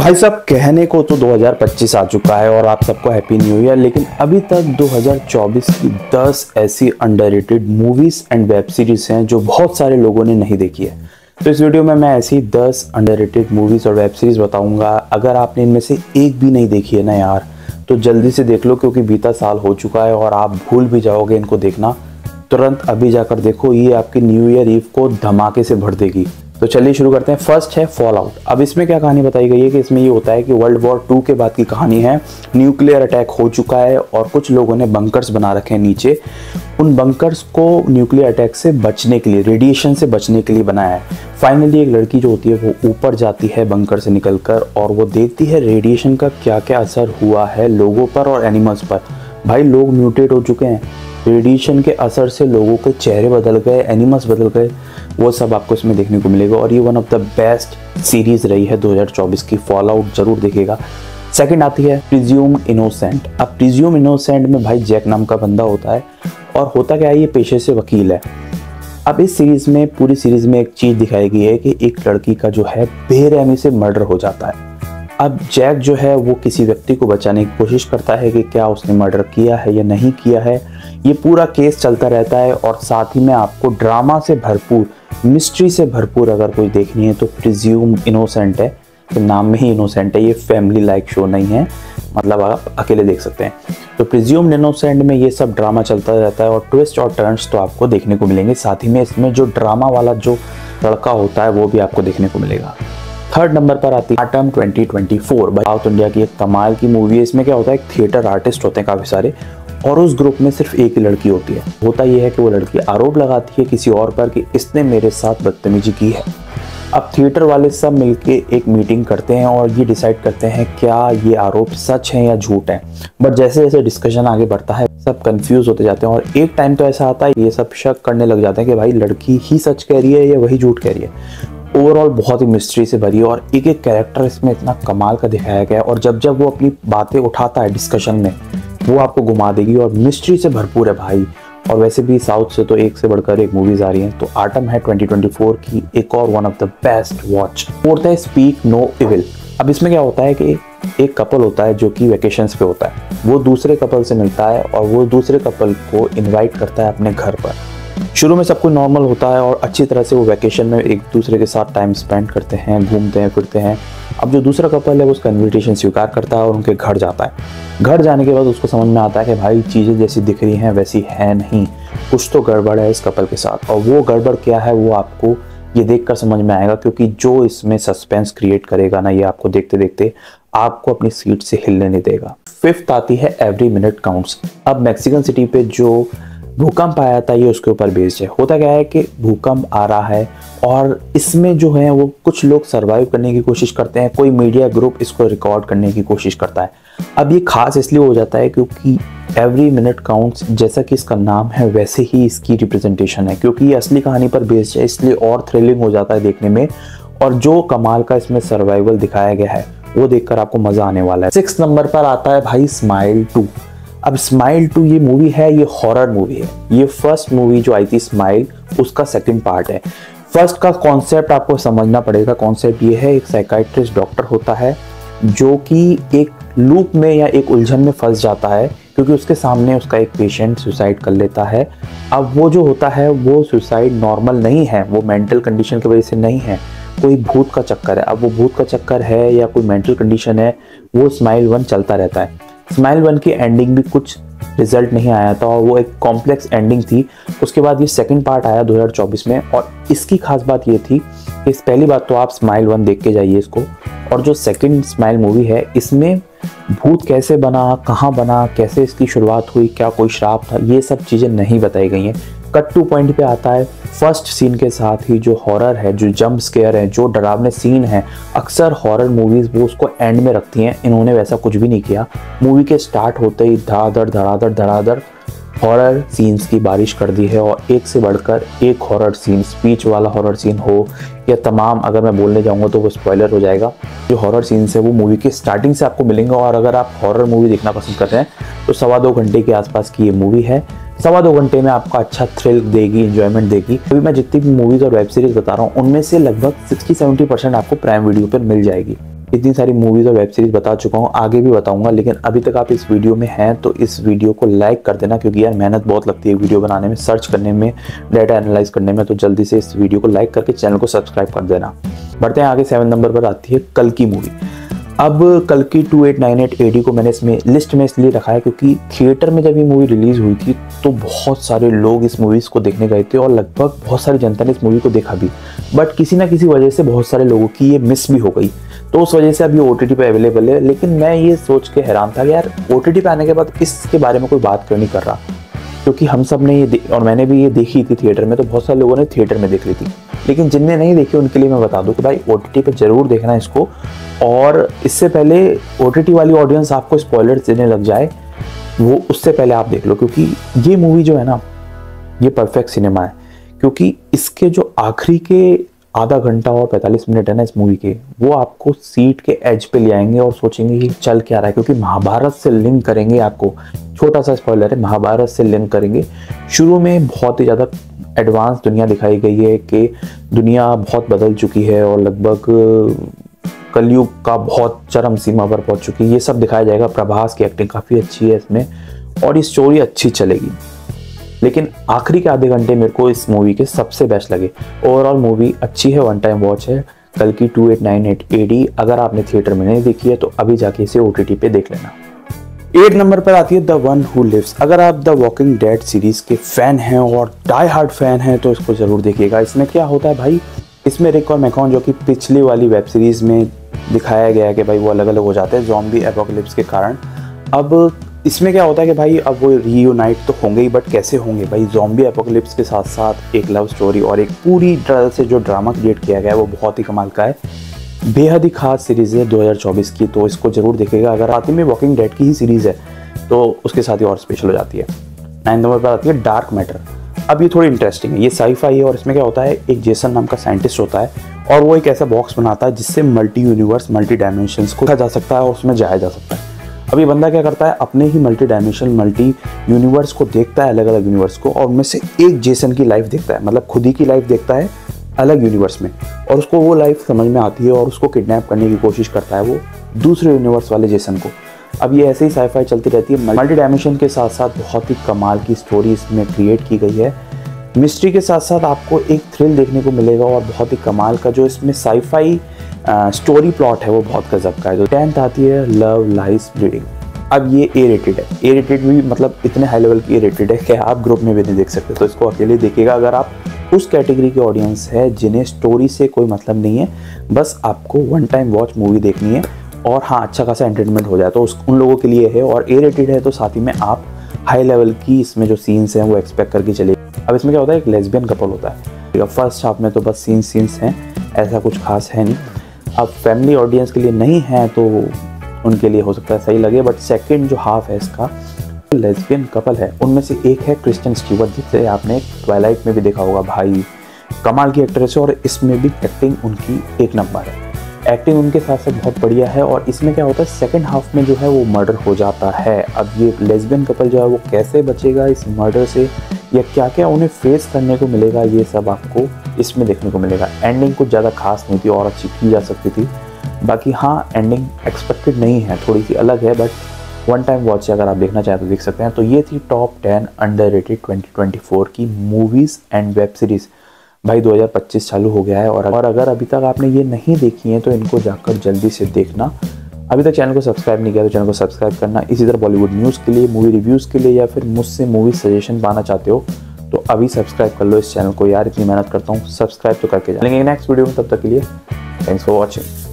भाई साहब कहने को तो 2025 आ चुका है और आप सबको हैप्पी न्यू ईयर, लेकिन अभी तक 2024 की 10 ऐसी underrated movies and web series हैं जो बहुत सारे लोगों ने नहीं देखी है। तो इस वीडियो में मैं ऐसी 10 अंडररेटेड मूवीज और वेब सीरीज बताऊंगा। अगर आपने इनमें से एक भी नहीं देखी है ना यार, तो जल्दी से देख लो, क्योंकि बीता साल हो चुका है और आप भूल भी जाओगे इनको देखना। तुरंत अभी जाकर देखो, ये आपकी न्यू ईयर ईव को धमाके से भर देगी। तो चलिए शुरू करते हैं। फर्स्ट है फॉल आउट। अब इसमें क्या कहानी बताई गई है कि इसमें ये होता है कि वर्ल्ड वॉर 2 के बाद की कहानी है। न्यूक्लियर अटैक हो चुका है और कुछ लोगों ने बंकर्स बना रखे हैं नीचे। उन बंकर्स को न्यूक्लियर अटैक से बचने के लिए, रेडिएशन से बचने के लिए बनाया है। फाइनली एक लड़की जो होती है वो ऊपर जाती है बंकर से निकलकर और वो देखती है रेडिएशन का क्या क्या असर हुआ है लोगों पर और एनिमल्स पर। भाई लोग म्यूटेट हो चुके हैं, रेडिएशन के असर से लोगों के चेहरे बदल गए, एनिमल्स बदल गए। वो सब आपको इसमें देखने को मिलेगा और ये one of the best series रही है 2024 की। फॉल आउट जरूर देखिएगा। सेकंड आती है प्रिज्यूम इनोसेंट। अब प्रिज्यूम इनोसेंट में भाई जैक नाम का बंदा होता है और होता क्या है, ये पेशे से वकील है। अब इस सीरीज में, पूरी सीरीज में एक चीज दिखाई गई है कि एक लड़की का जो है बेरहमी से मर्डर हो जाता है। अब जैक जो है वो किसी व्यक्ति को बचाने की कोशिश करता है कि क्या उसने मर्डर किया है या नहीं किया है। ये पूरा केस चलता रहता है और साथ ही में आपको ड्रामा से भरपूर, मिस्ट्री से भरपूर अगर कोई देखनी है तो प्रिज्यूम इनोसेंट है। तो नाम में ही इनोसेंट है, ये फैमिली लाइक शो नहीं है, मतलब आप अकेले देख सकते हैं। तो प्रिज्यूम इनोसेंट में ये सब ड्रामा चलता रहता है और ट्विस्ट और टर्न्स तो आपको देखने को मिलेंगे। साथ ही में इसमें जो ड्रामा वाला जो लड़का होता है वो भी आपको देखने को मिलेगा। थर्ड नंबर पर आती है आटम 2024। साउथ इंडिया की एक कमाल की मूवी है। इसमें क्या होता है, एक थिएटर आर्टिस्ट होते हैं काफ़ी सारे और उस ग्रुप में सिर्फ एक ही लड़की होती है। होता यह है कि वो लड़की आरोप लगाती है किसी और पर कि इसने मेरे साथ बदतमीजी की है। अब थिएटर वाले सब मिलके एक मीटिंग करते हैं और ये डिसाइड करते हैं क्या ये आरोप सच है या झूठ है। बट जैसे जैसे डिस्कशन आगे बढ़ता है सब कंफ्यूज होते जाते हैं और एक टाइम तो ऐसा आता है ये सब शक करने लग जाते हैं कि भाई लड़की ही सच कह रही है या वही झूठ कह रही है। ओवरऑल बहुत ही मिस्ट्री से भरी है और एक एक कैरेक्टर इसमें इतना कमाल का दिखाया गया है और जब जब वो अपनी बातें उठाता है डिस्कशन में वो आपको घुमा देगी और मिस्ट्री से भरपूर है भाई। और वैसे भी साउथ से तो एक से बढ़कर एक मूवीज आ रही हैं। तो आटम है 2024 की एक और one of the best watch. Fourth है स्पीक नो इविल। अब इसमें क्या होता है कि एक कपल होता है जो कि वेकेशंस पे होता है, वो दूसरे कपल से मिलता है और वो दूसरे कपल को इन्वाइट करता है अपने घर पर। शुरू में सब कुछ नॉर्मल होता है और अच्छी तरह से वो वैकेशन में एक दूसरे के साथ टाइम स्पेंड करते हैं, घूमते हैं, फिरते हैं। अब जो दूसरा कपल है वो उसका इन्विटेशन स्वीकार करता है और उनके घर जाता है। घर जाने के बाद उसको समझ में आता है कि भाई चीज़ें जैसी दिख रही हैं वैसी है नहीं, कुछ तो गड़बड़ है इस कपल के साथ। और वो गड़बड़ क्या है वो आपको ये देखकर समझ में आएगा, क्योंकि जो इसमें सस्पेंस क्रिएट करेगा ना, ये आपको देखते देखते आपको अपनी सीट से हिलने नहीं देगा। फिफ्थ आती है एवरी मिनट काउंट्स। अब मैक्सिकन सिटी पे जो भूकंप आया था ये उसके ऊपर बेस्ड है। होता क्या है कि भूकंप आ रहा है और इसमें जो है वो कुछ लोग सरवाइव करने की कोशिश करते हैं, कोई मीडिया ग्रुप इसको रिकॉर्ड करने की कोशिश करता है। अब ये खास इसलिए हो जाता है क्योंकि एवरी मिनट काउंट्स, जैसा कि इसका नाम है वैसे ही इसकी रिप्रेजेंटेशन है, क्योंकि ये असली कहानी पर बेस्ड है, इसलिए और थ्रिलिंग हो जाता है देखने में। और जो कमाल का इसमें सर्वाइवल दिखाया गया है वो देखकर आपको मजा आने वाला है। 6 नंबर पर आता है भाई स्माइल 2। अब स्माइल 2 ये मूवी है, ये हॉरर मूवी है। ये फर्स्ट मूवी जो आई थी स्माइल, उसका सेकंड पार्ट है। फर्स्ट का कॉन्सेप्ट आपको समझना पड़ेगा। कॉन्सेप्ट ये है, एक साइकाइट्रिस्ट डॉक्टर होता है जो कि एक लूप में या एक उलझन में फंस जाता है क्योंकि उसके सामने उसका एक पेशेंट सुसाइड कर लेता है। अब वो जो होता है वो सुसाइड नॉर्मल नहीं है, वो मेंटल कंडीशन की वजह से नहीं है, कोई भूत का चक्कर है। अब वो भूत का चक्कर है या कोई मेंटल कंडीशन है, वो स्माइल 1 चलता रहता है। स्माइल 1 की एंडिंग भी कुछ रिजल्ट नहीं आया था और वो एक कॉम्प्लेक्स एंडिंग थी। उसके बाद ये सेकंड पार्ट आया 2024 में और इसकी खास बात ये थी कि पहली बात तो आप स्माइल 1 देख के जाइए इसको, और जो सेकंड स्माइल मूवी है इसमें भूत कैसे बना, कहाँ बना, कैसे इसकी शुरुआत हुई, क्या कोई श्राप था, ये सब चीज़ें नहीं बताई गई हैं। कट टू पॉइंट पे आता है। फर्स्ट सीन के साथ ही जो हॉरर है, जो जंप स्केयर है, जो डरावने सीन है, अक्सर हॉरर मूवीज वो उसको एंड में रखती हैं। इन्होंने वैसा कुछ भी नहीं किया। मूवी के स्टार्ट होते ही धड़ाधड़ धड़ाधड़ धड़ाधड़ हॉरर सीन्स की बारिश कर दी है और एक से बढ़कर एक हॉरर सीन, स्पीच वाला हॉरर सीन हो या तमाम, अगर मैं बोलने जाऊंगा तो वो स्पॉइलर हो जाएगा। जो हॉरर सीन्स है वो मूवी के स्टार्टिंग से आपको मिलेंगे और अगर आप हॉरर मूवी देखना पसंद करते हैं तो 2.25 घंटे के आसपास की ये मूवी है। 2.25 घंटे में आपको अच्छा थ्रिल देगी, इंजॉयमेंट देगी। अभी मैं जितनी भी मूवीज और वेब सीरीज बता रहा हूँ उनमें से लगभग 60-70% आपको प्राइम वीडियो पर मिल जाएगी। इतनी सारी मूवीज़ और वेब सीरीज़ बता चुका हूँ, आगे भी बताऊंगा, लेकिन अभी तक आप इस वीडियो में हैं तो इस वीडियो को लाइक कर देना, क्योंकि यार मेहनत बहुत लगती है वीडियो बनाने में, सर्च करने में, डाटा एनालाइज करने में। तो जल्दी से इस वीडियो को लाइक करके चैनल को सब्सक्राइब कर देना। बढ़ते हैं आगे। 7 नंबर पर आती है कल्कि मूवी। अब कल्कि 2898 AD को मैंने इसमें लिस्ट में इसलिए रखा है क्योंकि थिएटर में जब ये मूवी रिलीज़ हुई थी तो बहुत सारे लोग इस मूवीज़ को देखने गए थे और लगभग बहुत सारी जनता ने इस मूवी को देखा भी, बट किसी ना किसी वजह से बहुत सारे लोगों की ये मिस भी हो गई, तो उस वजह से अब ये OTT पे अवेलेबल है। लेकिन मैं ये सोच के हैरान था कि यार OTT पे आने के बाद इसके बारे में कोई बात क्यों नहीं कर रहा, क्योंकि हम सब ने ये और मैंने भी ये देखी थी थिएटर में, तो बहुत सारे लोगों ने थिएटर में देख ली थी। लेकिन जिनने नहीं देखी उनके लिए मैं बता दूं कि भाई OTT पे ज़रूर देखना इसको, और इससे पहले OTT वाली ऑडियंस आपको स्पॉयलर्स देने लग जाए वो उससे पहले आप देख लो, क्योंकि ये मूवी जो है ना ये परफेक्ट सिनेमा है। क्योंकि इसके जो आखिरी के आधा घंटा और 45 मिनट है ना इस मूवी के, वो आपको सीट के एज पे ले आएंगे और सोचेंगे कि चल क्या रहा है, क्योंकि महाभारत से लिंक करेंगे आपको। छोटा सा स्पॉइलर है, महाभारत से लिंक करेंगे। शुरू में बहुत ही ज़्यादा एडवांस दुनिया दिखाई गई है कि दुनिया बहुत बदल चुकी है और लगभग कलयुग का बहुत चरम सीमा पर पहुंच चुकी है, ये सब दिखाया जाएगा। प्रभास की एक्टिंग काफ़ी अच्छी है इसमें और ये स्टोरी अच्छी चलेगी। लेकिन आखिरी के आधे घंटे मेरे को इस मूवी के सबसे बेस्ट लगे। ओवरऑल मूवी अच्छी है, वन टाइम वॉच है। कल्कि 2898 AD अगर आपने थिएटर में नहीं देखी है तो अभी जाके इसे OTT पे देख लेना। 8 नंबर पर आती है द वन हु लिव्स। अगर आप द वॉकिंग डेड सीरीज़ के फ़ैन हैं और डाई हार्ड फैन हैं तो इसको ज़रूर देखिएगा। इसमें क्या होता है भाई, इसमें रिक और मैकॉन जो कि पिछली वाली वेब सीरीज़ में दिखाया गया है कि भाई वो अलग अलग हो जाते हैं ज़ॉम्बी एपोकलिप्स के कारण। अब इसमें क्या होता है कि भाई अब वो रीयूनाइट तो होंगे ही, बट कैसे होंगे भाई, ज़ॉम्बी एपोकलिप्स के साथ साथ एक लव स्टोरी और एक पूरी तरह से जो ड्रामा क्रिएट किया गया है वो बहुत ही कमाल का है। बेहद ही खास सीरीज़ है 2024 की, तो इसको ज़रूर देखिएगा। अगर आती में वॉकिंग डेड की ही सीरीज़ है तो उसके साथ ही और स्पेशल हो जाती है। 9 नंबर पर आती है डार्क मैटर। अब ये थोड़ी इंटरेस्टिंग है, ये साईफाई है और इसमें क्या होता है, एक जेसन नाम का साइंटिस्ट होता है और वो एक ऐसा बॉक्स बनाता है जिससे मल्टी यूनिवर्स, मल्टी डायमेंशंस को देखा जा सकता है और उसमें जाया जा सकता है। अब ये बंदा क्या करता है, अपने ही मल्टी डायमेंशन, मल्टी यूनिवर्स को देखता है, अलग अलग यूनिवर्स को, और उनमें से एक जेसन की लाइफ देखता है, मतलब खुद ही की लाइफ देखता है अलग यूनिवर्स में, और उसको वो लाइफ समझ में आती है और उसको किडनैप करने की कोशिश करता है वो दूसरे यूनिवर्स वाले जेसन को। अब ये ऐसे ही साईफाई चलती रहती है। मल्टी डायमेंशन के साथ साथ बहुत ही कमाल की स्टोरी इसमें क्रिएट की गई है। मिस्ट्री के साथ साथ आपको एक थ्रिल देखने को मिलेगा और बहुत ही कमाल का जो इसमें साईफाई स्टोरी प्लॉट है वो बहुत गजब का है। तो 10th आती है लव लाइज ब्लीडिंग। अब ये A रेटेड है। A रेटेड भी मतलब इतने हाई लेवल की A रेटेड है कि आप ग्रुप में भी नहीं देख सकते, तो इसको अकेले देखिएगा अगर आप उस कैटेगरी के ऑडियंस है जिन्हें स्टोरी से कोई मतलब नहीं है, बस आपको वन टाइम वॉच मूवी देखनी है और हाँ अच्छा खासा एंटरटेनमेंट हो जाए, तो उन लोगों के लिए है। और A रेटेड है तो साथ ही में आप हाई लेवल की इसमें जो सीन्स हैं वो एक्सपेक्ट करके चलिए। अब इसमें क्या होता है, एक लेस्बियन कपल होता है। फर्स्ट हाफ में तो बस सीन्स हैं, ऐसा कुछ खास है नहीं। अब फैमिली ऑडियंस के लिए नहीं है तो उनके लिए हो सकता है सही लगे, बट सेकंड जो हाफ है इसका लेस्बियन कपल है, उनमें से एक है क्रिस्टियन स्टीवर्ट, जिसे आपने ट्वाइलाइट में भी देखा होगा। भाई कमाल की एक्ट्रेस है और इसमें भी एक्टिंग उनकी एक नंबर है। एक्टिंग उनके साथ साथ बहुत बढ़िया है। और इसमें क्या होता है, सेकंड हाफ में जो है वो मर्डर हो जाता है। अब ये लेस्बियन कपल जो है वो कैसे बचेगा इस मर्डर से, या क्या क्या उन्हें फेस करने को मिलेगा, ये सब आपको इसमें देखने को मिलेगा। एंडिंग कुछ ज़्यादा खास नहीं थी और अच्छी की जा सकती थी। बाकी हाँ एंडिंग एक्सपेक्टेड नहीं है, थोड़ी सी अलग है, बट वन टाइम वॉच से अगर आप देखना चाहें तो देख सकते हैं। तो ये थी टॉप 10 अंडररेटेड 2024 की मूवीज़ एंड वेब सीरीज़। भाई 2025 चालू हो गया है और अगर अभी तक आपने ये नहीं देखी है तो इनको जाकर जल्दी से देखना। अभी तक चैनल को सब्सक्राइब नहीं किया तो चैनल को सब्सक्राइब करना। इसी तरह बॉलीवुड न्यूज़ के लिए, मूवी रिव्यूज़ के लिए या फिर मुझसे मूवी सजेशन पाना चाहते हो तो अभी सब्सक्राइब कर लो इस चैनल को। यार इतनी मेहनत करता हूँ, सब्सक्राइब तो करके जाएंगे नेक्स्ट वीडियो में। तब तक के लिए थैंक्स फॉर वॉचिंग।